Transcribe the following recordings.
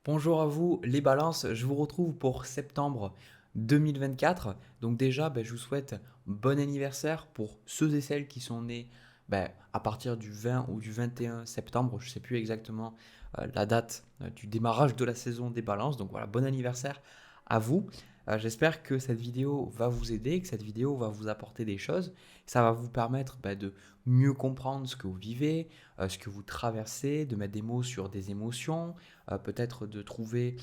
Bonjour à vous les balances, je vous retrouve pour septembre 2024. Donc déjà, je vous souhaite bon anniversaire pour ceux et celles qui sont nés à partir du 20 ou du 21 septembre. Je ne sais plus exactement la date du démarrage de la saison des balances. Donc voilà, bon anniversaire à vous. J'espère que cette vidéo va vous aider, que cette vidéo va vous apporter des choses. Ça va vous permettre de mieux comprendre ce que vous vivez, ce que vous traversez, de mettre des mots sur des émotions, peut-être de trouver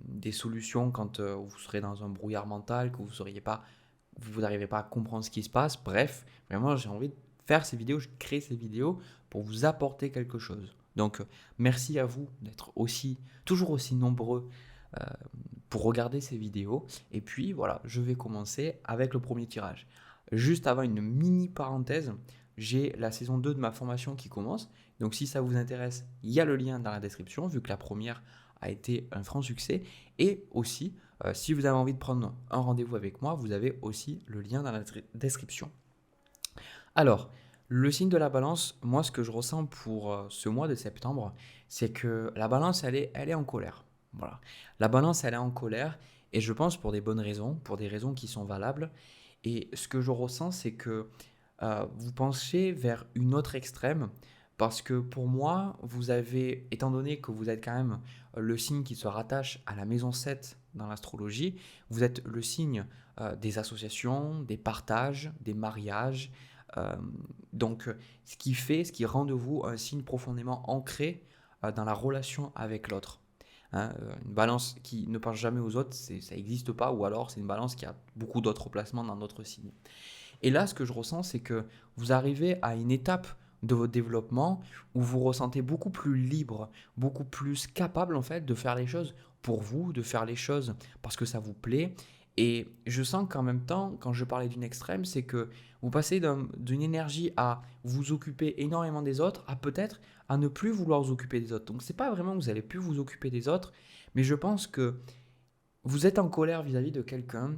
des solutions quand vous serez dans un brouillard mental, que vous n'arrivez pas à comprendre ce qui se passe. Bref, vraiment, j'ai envie de faire ces vidéos, je crée ces vidéos pour vous apporter quelque chose. Donc, merci à vous d'être toujours aussi nombreux euh, pour regarder ces vidéos. Et puis, voilà, je vais commencer avec le premier tirage. Juste avant une mini parenthèse, j'ai la saison 2 de ma formation qui commence. Donc si ça vous intéresse, il y a le lien dans la description, vu que la première a été un franc succès. Et aussi, si vous avez envie de prendre un rendez-vous avec moi, vous avez aussi le lien dans la description. Alors, le signe de la balance, moi ce que je ressens pour ce mois de septembre, c'est que la balance, elle est en colère. Voilà. La balance, elle est en colère, et je pense pour des bonnes raisons, pour des raisons qui sont valables. Et ce que je ressens, c'est que vous penchez vers une autre extrême, parce que pour moi, vous avez, étant donné que vous êtes quand même le signe qui se rattache à la maison 7 dans l'astrologie, vous êtes le signe des associations, des partages, des mariages. euh, donc, ce qui rend de vous un signe profondément ancré dans la relation avec l'autre. Hein, une balance qui ne pense jamais aux autres, ça n'existe pas, ou alors c'est une balance qui a beaucoup d'autres placements dans notre signe. Et là, ce que je ressens, c'est que vous arrivez à une étape de votre développement où vous ressentez beaucoup plus libre, beaucoup plus capable en fait de faire les choses pour vous, de faire les choses parce que ça vous plaît. Et je sens qu'en même temps, quand je parlais d'une extrême, c'est que vous passez d'une énergie à vous occuper énormément des autres à peut-être à ne plus vouloir vous occuper des autres. Donc c'est pas vraiment que vous allez plus vous occuper des autres, mais je pense que vous êtes en colère vis-à-vis de quelqu'un,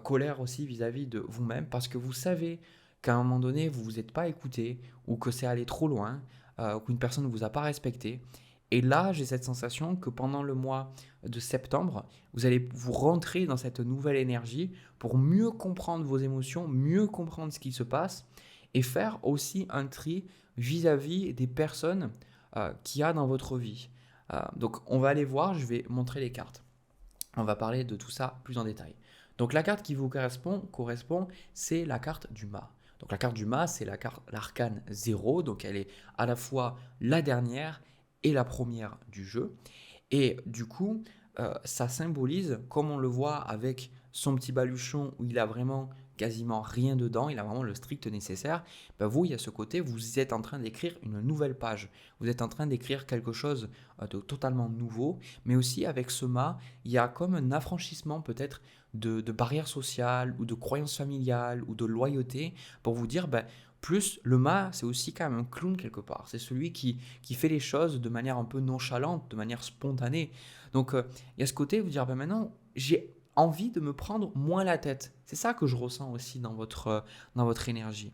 colère aussi vis-à-vis de vous-même, parce que vous savez qu'à un moment donné, vous ne vous êtes pas écouté, ou que c'est allé trop loin, ou qu'une personne ne vous a pas respecté. Et là, j'ai cette sensation que pendant le mois de septembre, vous allez vous rentrer dans cette nouvelle énergie pour mieux comprendre vos émotions, mieux comprendre ce qui se passe, et faire aussi un tri vis-à-vis des personnes qu'il y a dans votre vie. Donc on va aller voir, je vais montrer les cartes. On va parler de tout ça plus en détail. Donc la carte qui vous correspond, c'est la carte du mât. Donc la carte du mât, c'est l'arcane 0, donc elle est à la fois la dernière et la première du jeu. Et du coup, ça symbolise, comme on le voit avec son petit baluchon où il a vraiment quasiment rien dedans, il a vraiment le strict nécessaire, vous, il y a ce côté, vous êtes en train d'écrire une nouvelle page, vous êtes en train d'écrire quelque chose de totalement nouveau, mais aussi avec ce mât, il y a comme un affranchissement peut-être de barrières sociales ou de croyances familiales ou de loyauté pour vous dire, plus le mât, c'est aussi quand même un clown quelque part, c'est celui qui fait les choses de manière un peu nonchalante, de manière spontanée. Donc il y a ce côté, vous dire, maintenant, j'ai envie de me prendre moins la tête. C'est ça que je ressens aussi dans votre énergie.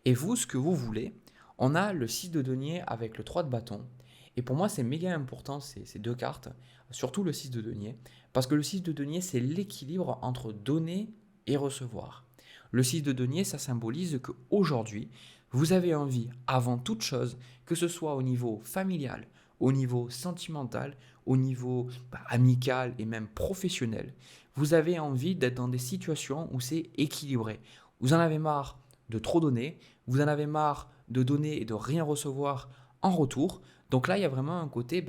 Et vous, ce que vous voulez, on a le 6 de denier avec le 3 de bâton. Et pour moi, c'est méga important ces deux cartes, surtout le 6 de denier, parce que le 6 de denier, c'est l'équilibre entre donner et recevoir. Le 6 de denier, ça symbolise qu'aujourd'hui, vous avez envie, avant toute chose, que ce soit au niveau familial, au niveau sentimental, au niveau amical et même professionnel, vous avez envie d'être dans des situations où c'est équilibré. Vous en avez marre de trop donner, vous en avez marre de donner et de rien recevoir en retour. Donc là, il y a vraiment un côté,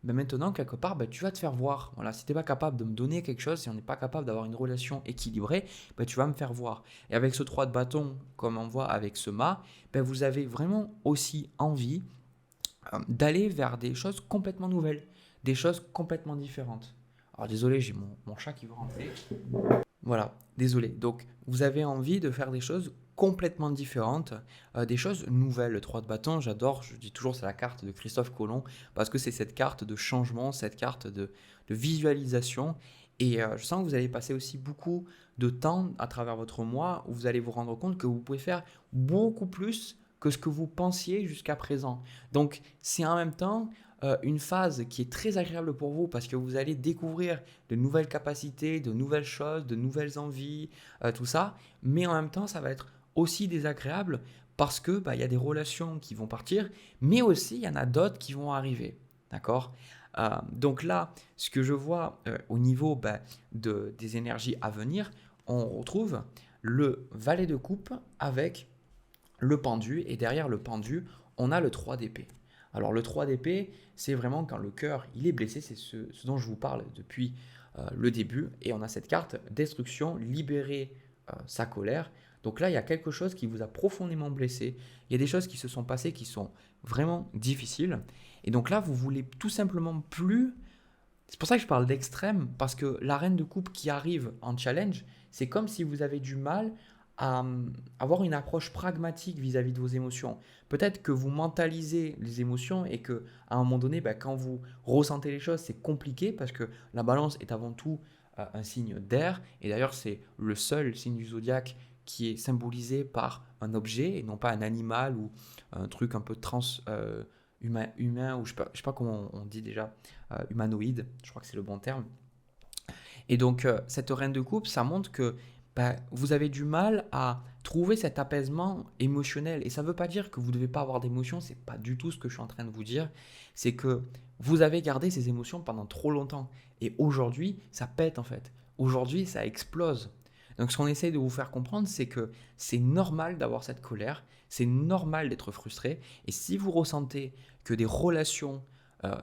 maintenant, quelque part, tu vas te faire voir. Voilà, si tu n'es pas capable de me donner quelque chose, si on n'est pas capable d'avoir une relation équilibrée, tu vas me faire voir. Et avec ce 3 de bâton, comme on voit avec ce mât, vous avez vraiment aussi envie d'aller vers des choses complètement nouvelles, des choses complètement différentes. Alors désolé, j'ai mon chat qui veut rentrer. Voilà, désolé. Donc, vous avez envie de faire des choses complètement différentes, des choses nouvelles. Le 3 de bâton, j'adore, je dis toujours c'est la carte de Christophe Colomb, parce que c'est cette carte de changement, cette carte de visualisation. Et je sens que vous allez passer aussi beaucoup de temps à travers votre mois où vous allez vous rendre compte que vous pouvez faire beaucoup plus que ce que vous pensiez jusqu'à présent. Donc, c'est en même temps une phase qui est très agréable pour vous parce que vous allez découvrir de nouvelles capacités, de nouvelles choses, de nouvelles envies, tout ça. Mais en même temps, ça va être aussi désagréable parce que bah, il y a des relations qui vont partir, mais aussi il y en a d'autres qui vont arriver. D'accord? Donc là, ce que je vois au niveau bah, des énergies à venir, on retrouve le valet de coupe avec le pendu, et derrière le pendu, on a le 3 d'épée. Alors le 3 d'épée, c'est vraiment quand le cœur il est blessé, c'est ce dont je vous parle depuis le début, et on a cette carte destruction, libérer sa colère. Donc là, il y a quelque chose qui vous a profondément blessé, il y a des choses qui se sont passées qui sont vraiment difficiles, et donc là, vous voulez tout simplement plus. C'est pour ça que je parle d'extrême, parce que la reine de coupe qui arrive en challenge, c'est comme si vous avez du mal à avoir une approche pragmatique vis-à-vis de vos émotions. Peut-être que vous mentalisez les émotions et que à un moment donné, bah, quand vous ressentez les choses, c'est compliqué parce que la balance est avant tout un signe d'air. Et d'ailleurs, c'est le seul signe du zodiaque qui est symbolisé par un objet et non pas un animal ou un truc un peu humain, ou je sais pas comment on dit déjà, humanoïde, je crois que c'est le bon terme. Et donc, cette reine de coupe, ça montre que bah, vous avez du mal à trouver cet apaisement émotionnel. Et ça ne veut pas dire que vous ne devez pas avoir d'émotions, c'est pas du tout ce que je suis en train de vous dire. C'est que vous avez gardé ces émotions pendant trop longtemps. Et aujourd'hui, ça pète en fait. Aujourd'hui, ça explose. Donc, ce qu'on essaye de vous faire comprendre, c'est que c'est normal d'avoir cette colère, c'est normal d'être frustré. Et si vous ressentez que des relations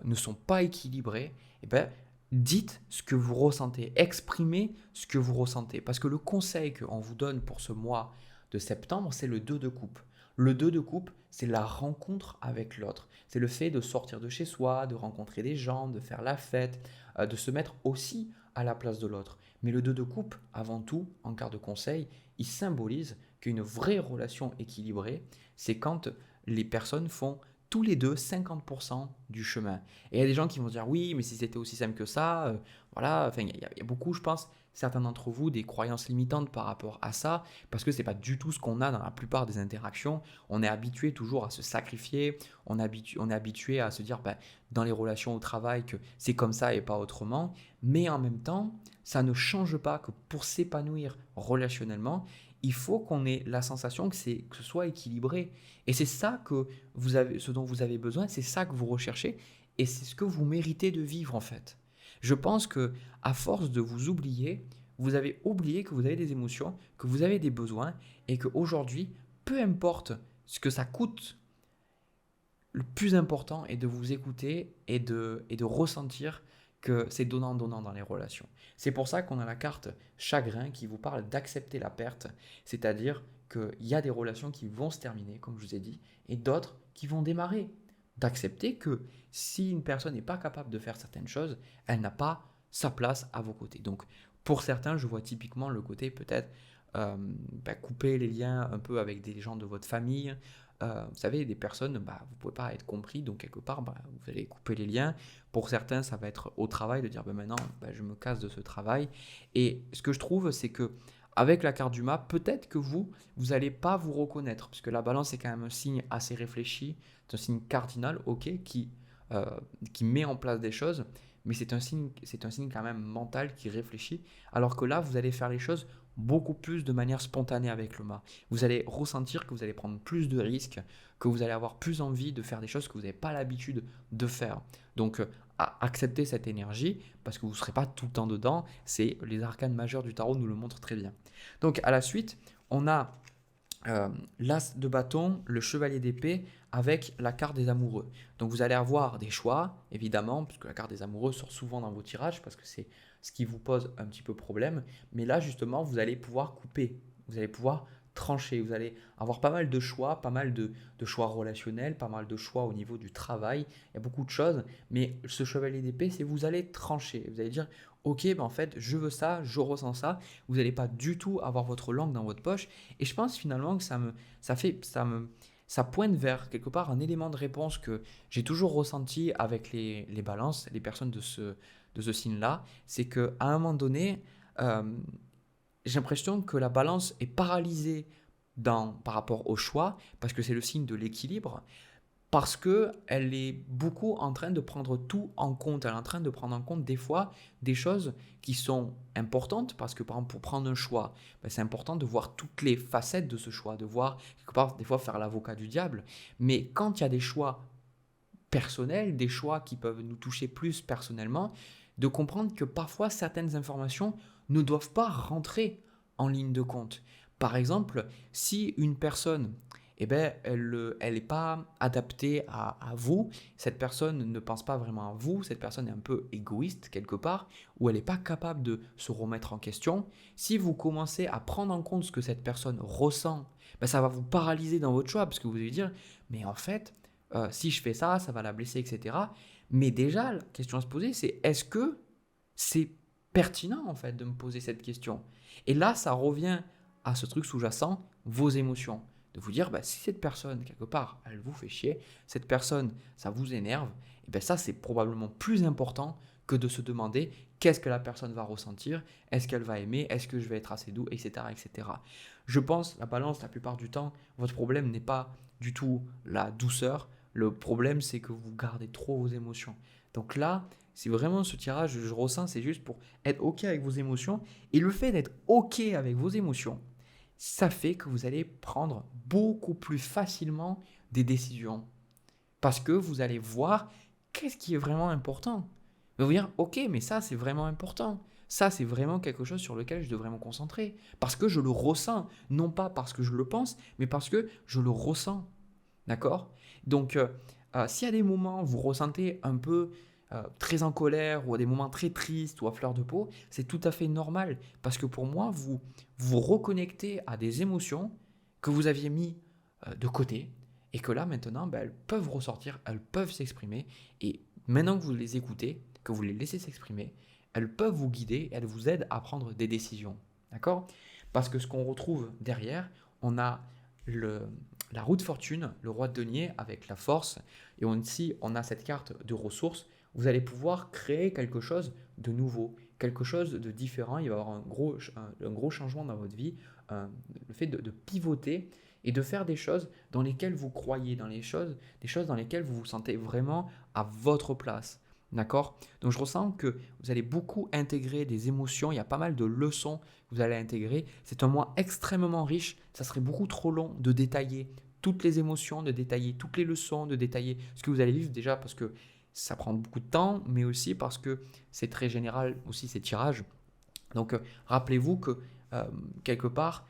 ne sont pas équilibrées, eh ben, dites ce que vous ressentez, exprimez ce que vous ressentez. Parce que le conseil qu'on vous donne pour ce mois de septembre, c'est le 2 de coupe. Le 2 de coupe, c'est la rencontre avec l'autre. C'est le fait de sortir de chez soi, de rencontrer des gens, de faire la fête, de se mettre aussi à la place de l'autre. Mais le 2 de coupe, avant tout, en carte de conseil, il symbolise qu'une vraie relation équilibrée, c'est quand les personnes font tous les deux 50% du chemin. Et il y a des gens qui vont dire oui, mais si c'était aussi simple que ça, voilà, enfin, il y a beaucoup, je pense, certains d'entre vous, des croyances limitantes par rapport à ça, parce que c'est pas du tout ce qu'on a dans la plupart des interactions. On est habitué toujours à se sacrifier, on est habitué à se dire ben, dans les relations au travail que c'est comme ça et pas autrement, mais en même temps, ça ne change pas que pour s'épanouir relationnellement, il faut qu'on ait la sensation que ce soit équilibré. Et c'est ça que vous avez, ce dont vous avez besoin, c'est ça que vous recherchez, et c'est ce que vous méritez de vivre en fait. Je pense que à force de vous oublier, vous avez oublié que vous avez des émotions, que vous avez des besoins, et qu'aujourd'hui, peu importe ce que ça coûte, le plus important est de vous écouter et de ressentir que c'est donnant-donnant dans les relations. C'est pour ça qu'on a la carte chagrin qui vous parle d'accepter la perte, c'est-à-dire qu'il y a des relations qui vont se terminer, comme je vous ai dit, et d'autres qui vont démarrer. D'accepter que si une personne n'est pas capable de faire certaines choses, elle n'a pas sa place à vos côtés. Donc pour certains, je vois typiquement le côté peut-être couper les liens un peu avec des gens de votre famille, vous savez, des personnes, bah, vous ne pouvez pas être compris, donc quelque part, bah, vous allez couper les liens. Pour certains, ça va être au travail de dire, bah, maintenant, bah, je me casse de ce travail. Et ce que je trouve, c'est que avec la carte du mât, peut-être que vous n'allez pas vous reconnaître, puisque la balance est quand même un signe assez réfléchi, c'est un signe cardinal, ok, euh, qui met en place des choses, mais c'est un signe quand même mental qui réfléchit, alors que là, vous allez faire les choses beaucoup plus de manière spontanée avec le mât. Vous allez ressentir que vous allez prendre plus de risques, que vous allez avoir plus envie de faire des choses que vous n'avez pas l'habitude de faire. Donc, acceptez cette énergie parce que vous ne serez pas tout le temps dedans. C'est les arcanes majeurs du tarot nous le montrent très bien. Donc, à la suite, on a l'as de bâton, le chevalier d'épée avec la carte des amoureux. Donc vous allez avoir des choix, évidemment, puisque la carte des amoureux sort souvent dans vos tirages, parce que c'est ce qui vous pose un petit peu problème. Mais là, justement, vous allez pouvoir couper, vous allez pouvoir trancher, vous allez avoir pas mal de choix, pas mal de choix relationnels, pas mal de choix au niveau du travail. Il y a beaucoup de choses, mais ce chevalier d'épée, c'est vous allez trancher. Vous allez dire, ok, ben en fait, je veux ça, je ressens ça. Vous n'allez pas du tout avoir votre langue dans votre poche. Et je pense finalement que ça pointe vers quelque part un élément de réponse que j'ai toujours ressenti avec les balances, les personnes de ce signe-là. C'est qu'à un moment donné, euh, j'ai l'impression que la balance est paralysée par rapport au choix, parce que c'est le signe de l'équilibre. parce qu'elle est beaucoup en train de prendre tout en compte. Elle est en train de prendre en compte des fois des choses qui sont importantes parce que par exemple pour prendre un choix, ben, c'est important de voir toutes les facettes de ce choix, de voir quelque part des fois faire l'avocat du diable. Mais quand il y a des choix personnels, des choix qui peuvent nous toucher plus personnellement, de comprendre que parfois certaines informations ne doivent pas rentrer en ligne de compte. Par exemple, si une personne, eh ben, elle n'est pas adaptée à vous, cette personne ne pense pas vraiment à vous, cette personne est un peu égoïste quelque part, ou elle n'est pas capable de se remettre en question, si vous commencez à prendre en compte ce que cette personne ressent, ben, ça va vous paralyser dans votre choix, parce que vous allez dire, mais en fait, si je fais ça, ça va la blesser, etc. Mais déjà, la question à se poser, c'est est-ce que c'est pertinent en fait de me poser cette question? Et là, ça revient à ce truc sous-jacent, vos émotions. De vous dire, bah, si cette personne, quelque part, elle vous fait chier, cette personne, ça vous énerve, et ben ça, c'est probablement plus important que de se demander qu'est-ce que la personne va ressentir, est-ce qu'elle va aimer, est-ce que je vais être assez doux, etc., etc. Je pense, la balance, la plupart du temps, votre problème n'est pas du tout la douceur, le problème, c'est que vous gardez trop vos émotions. Donc là, c'est vraiment ce tirage, je ressens, c'est juste pour être OK avec vos émotions. Et le fait d'être OK avec vos émotions, ça fait que vous allez prendre beaucoup plus facilement des décisions. Parce que vous allez voir qu'est-ce qui est vraiment important. Vous allez vous dire, OK, mais ça, c'est vraiment important. Ça, c'est vraiment quelque chose sur lequel je devrais me concentrer. Parce que je le ressens. Non pas parce que je le pense, mais parce que je le ressens. D'accord? Donc, s'il y a des moments où vous ressentez un peu très en colère ou à des moments très tristes ou à fleur de peau, c'est tout à fait normal parce que pour moi, vous vous reconnectez à des émotions que vous aviez mis de côté et que là, maintenant, ben, elles peuvent ressortir, elles peuvent s'exprimer et maintenant que vous les écoutez, que vous les laissez s'exprimer, elles peuvent vous guider, elles vous aident à prendre des décisions. D'accord? Parce que ce qu'on retrouve derrière, on a le, la roue de fortune, le roi de denier avec la force. Et ici, on a cette carte de ressources. Vous allez pouvoir créer quelque chose de nouveau, quelque chose de différent. Il va y avoir un gros changement dans votre vie. Le fait de pivoter et de faire des choses dans lesquelles vous croyez, des choses dans lesquelles vous vous sentez vraiment à votre place. D'accord? Donc je ressens que vous allez beaucoup intégrer des émotions, il y a pas mal de leçons que vous allez intégrer. C'est un mois extrêmement riche, ça serait beaucoup trop long de détailler toutes les émotions, de détailler toutes les leçons, de détailler ce que vous allez vivre déjà parce que ça prend beaucoup de temps, mais aussi parce que c'est très général aussi ces tirages. Donc rappelez-vous que quelque part,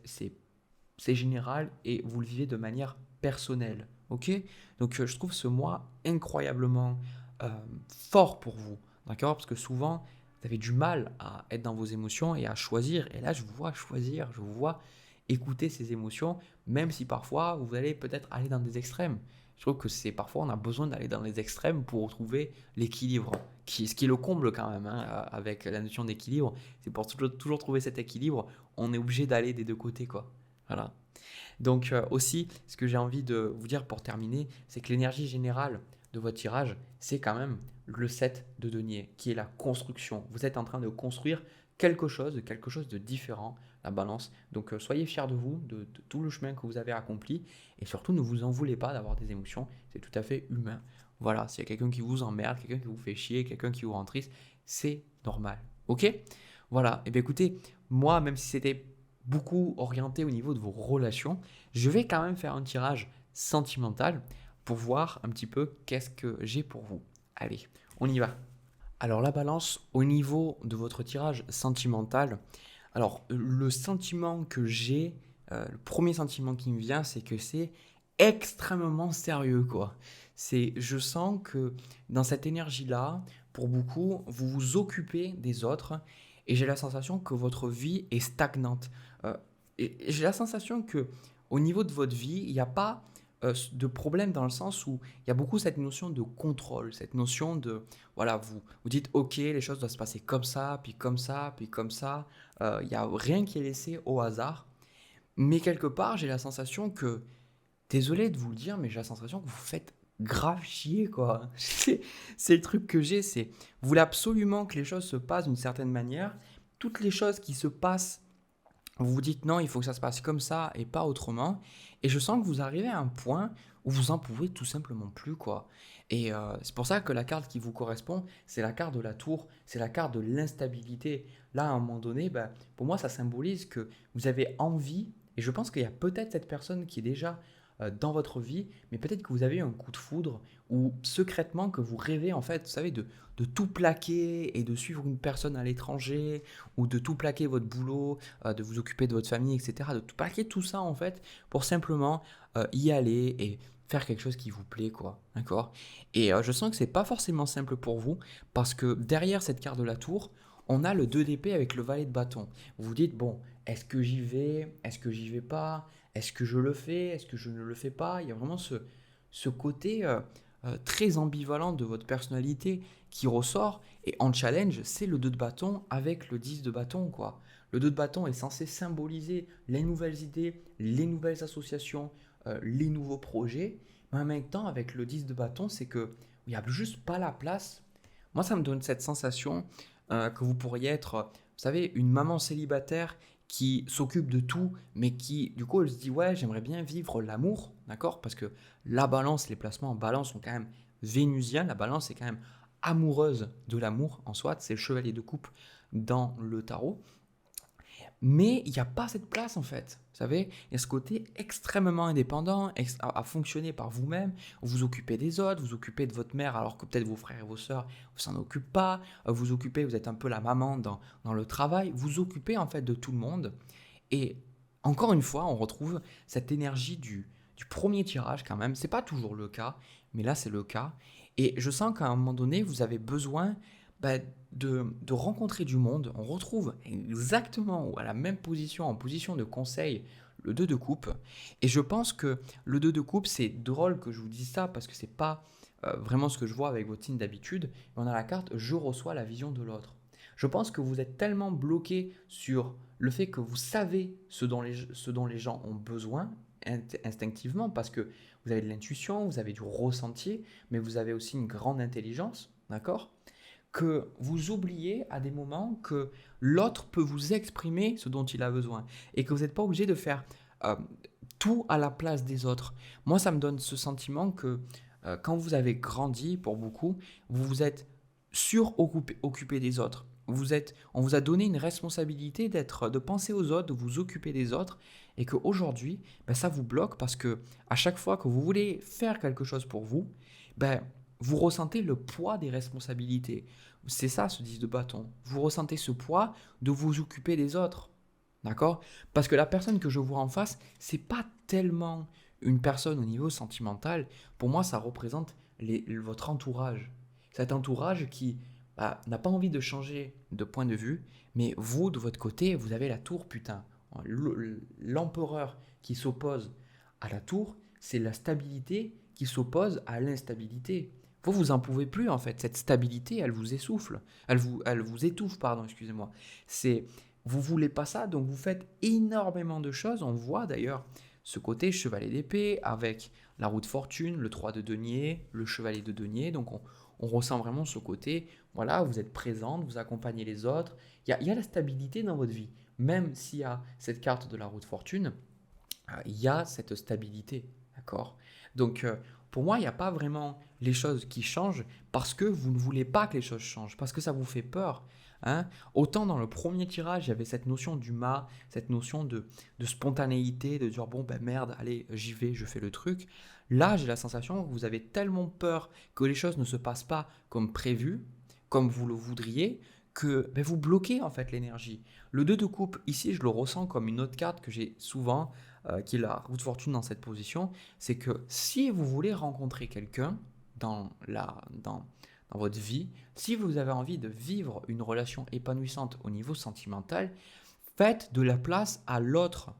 c'est général et vous le vivez de manière personnelle. Ok? Donc je trouve ce mois incroyablement euh, fort pour vous. D'accord? Parce que souvent, vous avez du mal à être dans vos émotions et à choisir. Et là, je vous vois choisir, je vous vois écouter ces émotions, même si parfois vous allez peut-être aller dans des extrêmes. Je trouve que c'est parfois on a besoin d'aller dans les extrêmes pour trouver l'équilibre, ce qui est le comble quand même hein, avec la notion d'équilibre. C'est pour toujours trouver cet équilibre, on est obligé d'aller des deux côtés quoi. Voilà. Donc aussi, ce que j'ai envie de vous dire pour terminer, c'est que l'énergie générale de votre tirage, c'est quand même le 7 de denier, qui est la construction. Vous êtes en train de construire quelque chose de différent, la balance. Donc soyez fiers de vous, de tout le chemin que vous avez accompli, et surtout ne vous en voulez pas d'avoir des émotions, c'est tout à fait humain. Voilà, s'il y a quelqu'un qui vous emmerde, quelqu'un qui vous fait chier, quelqu'un qui vous rend triste, c'est normal. Ok? Voilà, et bien écoutez, moi, même si c'était beaucoup orienté au niveau de vos relations, je vais quand même faire un tirage sentimental pour voir un petit peu qu'est-ce que j'ai pour vous. Allez, on y va. Alors la balance au niveau de votre tirage sentimental, alors le sentiment que j'ai, le premier sentiment qui me vient, c'est que c'est extrêmement sérieux quoi. Je sens que dans cette énergie-là, pour beaucoup, vous vous occupez des autres et j'ai la sensation que votre vie est stagnante. Euh, et j'ai la sensation que au niveau de votre vie, il n'y a pas de problème dans le sens où il y a beaucoup cette notion de contrôle, cette notion de, voilà, vous dites, ok, les choses doivent se passer comme ça, puis comme ça, puis comme ça. Il n'y a rien qui est laissé au hasard. Mais quelque part, j'ai la sensation que, désolé de vous le dire, mais j'ai la sensation que vous faites grave chier, quoi. C'est le truc que j'ai, c'est, vous voulez absolument que les choses se passent d'une certaine manière. Toutes les choses qui se passent Vous vous dites non, il faut que ça se passe comme ça et pas autrement. Et je sens que vous arrivez à un point où vous en pouvez tout simplement plus, quoi. Et c'est pour ça que la carte qui vous correspond, c'est la carte de la tour, c'est la carte de l'instabilité. Là, à un moment donné, bah, pour moi, ça symbolise que vous avez envie, et je pense qu'il y a peut-être cette personne qui est déjà dans votre vie, mais peut-être que vous avez eu un coup de foudre, ou secrètement que vous rêvez, en fait, vous savez, de tout plaquer et de suivre une personne à l'étranger, ou de tout plaquer votre boulot, de vous occuper de votre famille, etc. De tout plaquer tout ça en fait pour simplement y aller et faire quelque chose qui vous plaît, quoi. D'accord. Et je sens que c'est pas forcément simple pour vous parce que derrière cette carte de la tour, on a le 2 d'épée avec le valet de bâton. Vous vous dites, bon, est-ce que j'y vais? Est-ce que j'y vais pas? Est-ce que je le fais? Est-ce que je ne le fais pas? Il y a vraiment ce côté très ambivalent de votre personnalité qui ressort. Et en challenge, c'est le 2 de bâton avec le 10 de bâton, quoi. Le 2 de bâton est censé symboliser les nouvelles idées, les nouvelles associations, les nouveaux projets. Mais en même temps, avec le 10 de bâton, c'est que il n'y a juste pas la place. Moi, ça me donne cette sensation que vous pourriez être, vous savez, une maman célibataire qui s'occupe de tout, mais qui, du coup, elle se dit, ouais, j'aimerais bien vivre l'amour, d'accord? Parce que la balance, les placements en balance sont quand même vénusiens. La balance est quand même amoureuse de l'amour en soi. C'est le chevalier de coupe dans le tarot. Mais il n'y a pas cette place en fait. Vous savez, il y a ce côté extrêmement indépendant, à fonctionner par vous-même. Vous occupez des autres, vous occupez de votre mère alors que peut-être vos frères et vos sœurs ne s'en occupent pas. Vous occupez, vous êtes un peu la maman dans le travail. Vous occupez en fait de tout le monde. Et encore une fois, on retrouve cette énergie du premier tirage quand même. C'est pas toujours le cas, mais là c'est le cas. Et je sens qu'à un moment donné, vous avez besoin bah, de rencontrer du monde. On retrouve exactement ou à la même position, en position de conseil, le 2 de coupe. Et je pense que le 2 de coupe, c'est drôle que je vous dise ça parce que c'est pas vraiment ce que je vois avec votre signe d'habitude. On a la carte je reçois la vision de l'autre. Je pense que vous êtes tellement bloqué sur le fait que vous savez ce dont les gens ont besoin instinctivement parce que vous avez de l'intuition, vous avez du ressenti, mais vous avez aussi une grande intelligence, d'accord? Que vous oubliez à des moments que l'autre peut vous exprimer ce dont il a besoin et que vous n'êtes pas obligé de faire euh, tout à la place des autres. Moi, ça me donne ce sentiment que quand vous avez grandi, pour beaucoup, vous vous êtes occupé des autres. On vous a donné une responsabilité de penser aux autres, de vous occuper des autres, et qu'aujourd'hui, ben, ça vous bloque parce que à chaque fois que vous voulez faire quelque chose pour vous, ben, vous ressentez le poids des responsabilités. C'est ça ce 10 de bâton. Vous ressentez ce poids de vous occuper des autres. D'accord? Parce que la personne que je vois en face, c'est pas tellement une personne au niveau sentimental. Pour moi, ça représente votre entourage. Cet entourage qui bah, n'a pas envie de changer de point de vue, mais vous, de votre côté, vous avez la tour, putain. L'empereur qui s'oppose à la tour, c'est la stabilité qui s'oppose à l'instabilité. Vous en pouvez plus en fait. Cette stabilité, elle vous essouffle. Elle vous étouffe, pardon, excusez-moi. C'est, vous voulez pas ça, donc vous faites énormément de choses. On voit d'ailleurs ce côté chevalier d'épée avec la roue de fortune, le 3 de denier, le chevalier de denier. Donc on ressent vraiment ce côté, voilà, vous êtes présente, vous accompagnez les autres. Il y a la stabilité dans votre vie. Même s'il y a cette carte de la roue de fortune, il y a cette stabilité. D'accord? Donc, pour moi, il n'y a pas vraiment les choses qui changent parce que vous ne voulez pas que les choses changent, parce que ça vous fait peur. Hein. Autant dans le premier tirage, il y avait cette notion du mât, cette notion de spontanéité, de dire bon, ben merde, allez, j'y vais, je fais le truc. Là, j'ai la sensation que vous avez tellement peur que les choses ne se passent pas comme prévu, comme vous le voudriez, que ben, vous bloquez en fait l'énergie. Le 2 de coupe, ici, je le ressens comme une autre carte que j'ai souvent qui est la roue de fortune dans cette position, c'est que si vous voulez rencontrer quelqu'un dans votre vie, si vous avez envie de vivre une relation épanouissante au niveau sentimental, faites de la place à l'autre.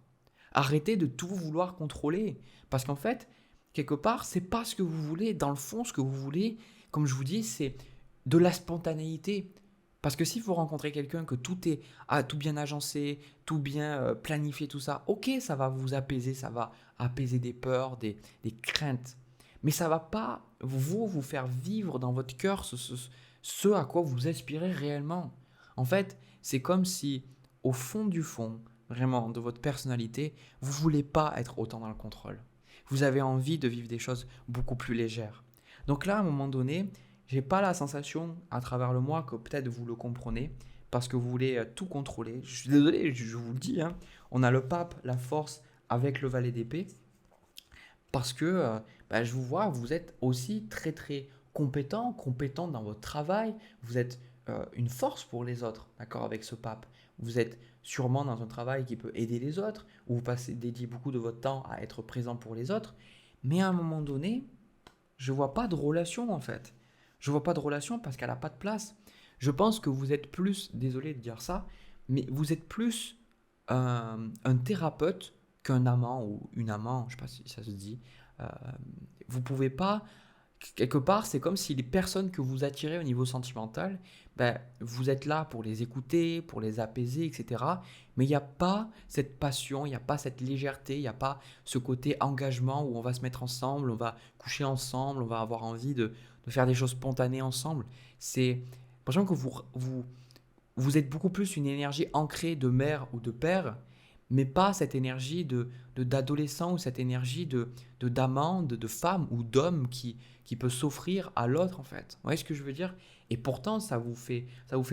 Arrêtez de tout vouloir contrôler. Parce qu'en fait, quelque part, c'est pas ce que vous voulez. Dans le fond, ce que vous voulez, comme je vous dis, c'est de la spontanéité. Parce que si vous rencontrez quelqu'un que tout est tout bien agencé, tout bien planifié, tout ça, ok, ça va vous apaiser, ça va apaiser des peurs, des craintes. Mais ça va pas vous faire vivre dans votre cœur ce à quoi vous aspirez réellement. En fait, c'est comme si, au fond du fond, vraiment de votre personnalité, vous ne voulez pas être autant dans le contrôle. Vous avez envie de vivre des choses beaucoup plus légères. Donc là, à un moment donné, j'ai pas la sensation à travers le mois que peut-être vous le comprenez parce que vous voulez tout contrôler. Je suis désolé, je vous le dis, hein, on a le pape, la force avec le valet d'épée parce que je vous vois, vous êtes aussi très très compétent dans votre travail, vous êtes une force pour les autres, d'accord, avec ce pape. Vous êtes sûrement dans un travail qui peut aider les autres, où vous dédiez beaucoup de votre temps à être présent pour les autres, mais à un moment donné, je vois pas de relation en fait. Je vois pas de relation parce qu'elle n'a pas de place. Je pense que vous êtes plus, désolé de dire ça, mais vous êtes plus un thérapeute qu'un amant ou une amant, je sais pas si ça se dit. Euh, vous pouvez pas, quelque part, c'est comme si les personnes que vous attirez au niveau sentimental, vous êtes là pour les écouter, pour les apaiser, etc. Mais il n'y a pas cette passion, il n'y a pas cette légèreté, il n'y a pas ce côté engagement où on va se mettre ensemble, on va coucher ensemble, on va avoir envie de faire des choses spontanées ensemble. C'est l'impression que vous êtes beaucoup plus une énergie ancrée de mère ou de père, mais pas cette énergie d'adolescent ou cette énergie d'amant, de femme ou d'homme qui peut s'offrir à l'autre en fait. Vous voyez ce que je veux dire? Et pourtant, ça vous fait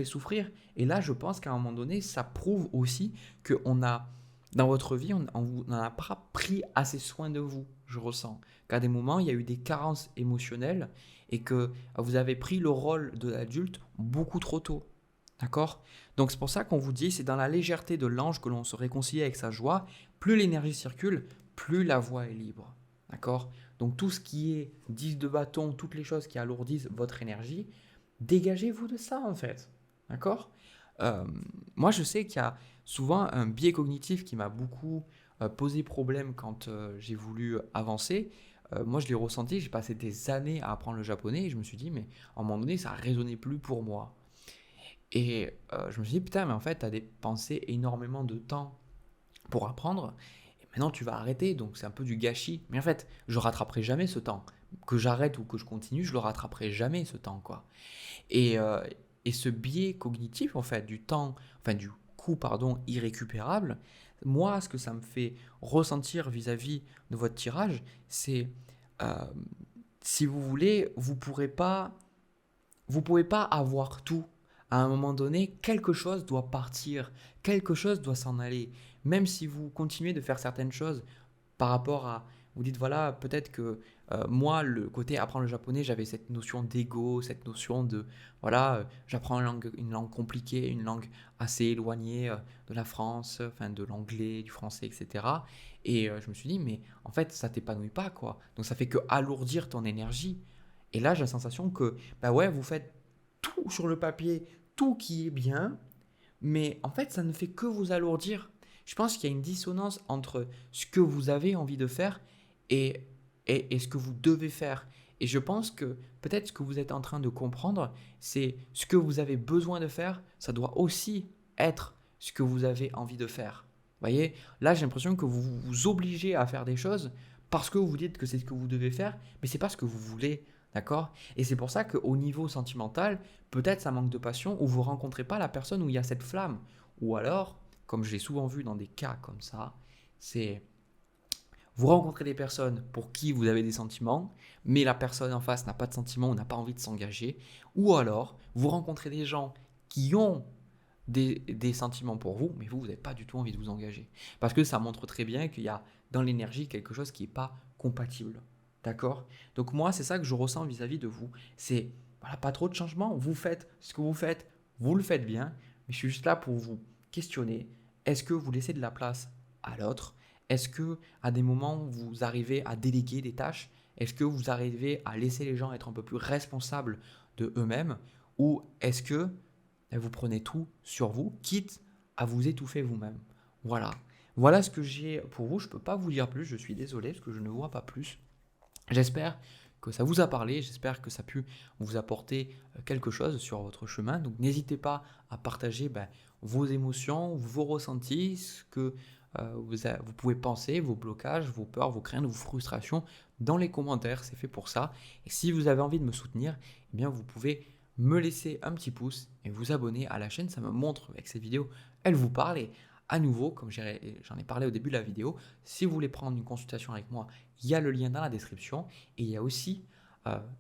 souffrir. Et là, je pense qu'à un moment donné, ça prouve aussi qu'on a, dans votre vie, on n'en a pas pris assez soin de vous, je ressens. Qu'à des moments, il y a eu des carences émotionnelles et que vous avez pris le rôle de l'adulte beaucoup trop tôt. D'accord? Donc c'est pour ça qu'on vous dit, c'est dans la légèreté de l'ange que l'on se réconcilie avec sa joie. Plus l'énergie circule, plus la voie est libre. D'accord? Donc tout ce qui est 10 de bâton, toutes les choses qui alourdissent votre énergie, dégagez-vous de ça en fait. D'accord? Euh, Moi je sais qu'il y a souvent un biais cognitif qui m'a beaucoup posé problème quand j'ai voulu avancer. Moi je l'ai ressenti, j'ai passé des années à apprendre le japonais et je me suis dit, mais à un moment donné ça ne résonnait plus pour moi. Et je me suis dit, putain, mais en fait, tu as dépensé énormément de temps pour apprendre, et maintenant tu vas arrêter, donc c'est un peu du gâchis. Mais en fait, je rattraperai jamais ce temps. Que j'arrête ou que je continue, je le rattraperai jamais ce temps, quoi. Et, euh, et ce biais cognitif, en fait, du temps, enfin du coût, pardon, irrécupérable, moi, ce que ça me fait ressentir vis-à-vis de votre tirage, c'est, euh, si vous voulez, vous pouvez pas avoir tout. À un moment donné, quelque chose doit partir, quelque chose doit s'en aller. Même si vous continuez de faire certaines choses par rapport à, vous dites voilà, peut-être que moi, le côté apprendre le japonais, j'avais cette notion d'ego, cette notion de voilà, j'apprends une langue compliquée, une langue assez éloignée de la France, enfin de l'anglais, du français, etc. Et je me suis dit, mais en fait, ça t'épanouit pas, quoi. Donc ça fait que alourdir ton énergie. Et là, j'ai la sensation que, bah ouais, vous faites tout sur le papier, tout qui est bien, mais en fait, ça ne fait que vous alourdir. Je pense qu'il y a une dissonance entre ce que vous avez envie de faire et, et ce que vous devez faire. Et je pense que peut-être ce que vous êtes en train de comprendre, c'est ce que vous avez besoin de faire, ça doit aussi être ce que vous avez envie de faire. Vous voyez, là j'ai l'impression que vous vous obligez à faire des choses parce que vous dites que c'est ce que vous devez faire, mais c'est pas ce que vous voulez, d'accord? Et c'est pour ça qu'au niveau sentimental, peut-être ça manque de passion ou vous rencontrez pas la personne où il y a cette flamme. Ou alors, comme je l'ai souvent vu dans des cas comme ça, c'est vous rencontrez des personnes pour qui vous avez des sentiments, mais la personne en face n'a pas de sentiments ou n'a pas envie de s'engager. Ou alors, vous rencontrez des gens qui ont des sentiments pour vous, mais vous n'avez pas du tout envie de vous engager. Parce que ça montre très bien qu'il y a dans l'énergie quelque chose qui n'est pas compatible. D'accord? Donc moi, c'est ça que je ressens vis-à-vis de vous. C'est voilà, pas trop de changements. Vous faites ce que vous le faites bien, mais je suis juste là pour vous questionner. Est-ce que vous laissez de la place à l'autre? Est-ce que à des moments, vous arrivez à déléguer des tâches? Est-ce que vous arrivez à laisser les gens être un peu plus responsables de eux-mêmes? Ou est-ce que vous prenez tout sur vous, quitte à vous étouffer vous-même? Voilà. Voilà ce que j'ai pour vous. Je ne peux pas vous dire plus, je suis désolé parce que je ne vois pas plus. J'espère que ça vous a parlé, j'espère que ça a pu vous apporter quelque chose sur votre chemin. Donc n'hésitez pas à partager vos émotions, vos ressentis, ce que vous pouvez penser, vos blocages, vos peurs, vos craintes, vos frustrations dans les commentaires, c'est fait pour ça. Et si vous avez envie de me soutenir, eh bien vous pouvez me laisser un petit pouce et vous abonner à la chaîne, ça me montre que cette vidéo, elle vous parle et à nouveau, comme j'en ai parlé au début de la vidéo, si vous voulez prendre une consultation avec moi, il y a le lien dans la description et il y a aussi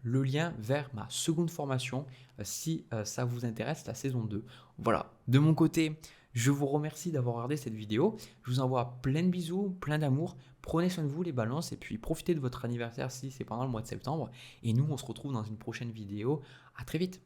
le lien vers ma seconde formation si ça vous intéresse, la saison 2. Voilà, de mon côté, je vous remercie d'avoir regardé cette vidéo. Je vous envoie plein de bisous, plein d'amour. Prenez soin de vous les balances et puis profitez de votre anniversaire si c'est pendant le mois de septembre. Et nous, on se retrouve dans une prochaine vidéo. À très vite.